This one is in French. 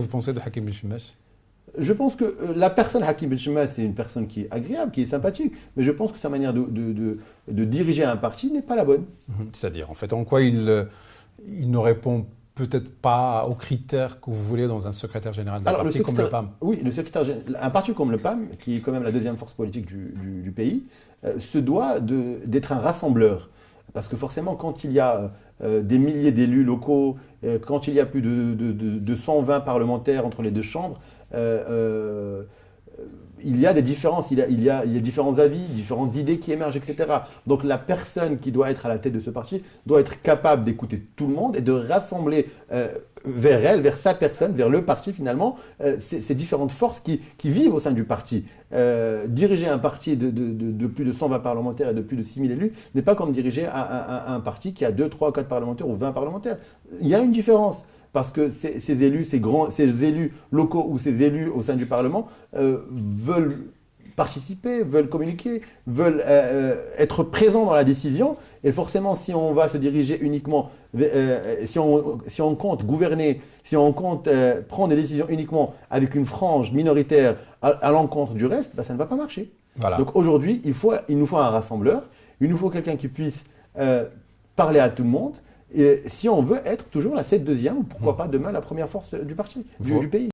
pensez de Hakim Belchimach? Je pense que la personne Hakim Belchimach, c'est une personne qui est agréable, qui est sympathique, mais je pense que sa manière de diriger un parti n'est pas la bonne. C'est-à-dire, en fait, en quoi il ne répond peut-être pas aux critères que vous voulez dans un secrétaire général d'un parti comme le PAM? Oui, un parti comme le PAM, qui est quand même la deuxième force politique du pays, se doit d'être un rassembleur. Parce que forcément, quand il y a des milliers d'élus locaux, quand il y a plus de 120 parlementaires entre les deux chambres, il y a des différences, il y a différents avis, différentes idées qui émergent, etc. Donc la personne qui doit être à la tête de ce parti doit être capable d'écouter tout le monde et de rassembler vers elle, vers sa personne, vers le parti finalement, ces différentes forces qui vivent au sein du parti. Diriger un parti de plus de 120 parlementaires et de plus de 6000 élus n'est pas comme diriger un parti qui a 2, 3, 4 parlementaires ou 20 parlementaires. Il y a une différence. Parce que ces élus locaux ou ces élus au sein du Parlement veulent participer, veulent communiquer, veulent être présents dans la décision. Et forcément, si on va se diriger uniquement, si on compte gouverner, si on compte prendre des décisions uniquement avec une frange minoritaire à l'encontre du reste, ça ne va pas marcher. Voilà. Donc aujourd'hui, il nous faut un rassembleur, il nous faut quelqu'un qui puisse parler à tout le monde. Et si on veut être toujours la 7e, ou pourquoi pas demain la première force du parti, du pays.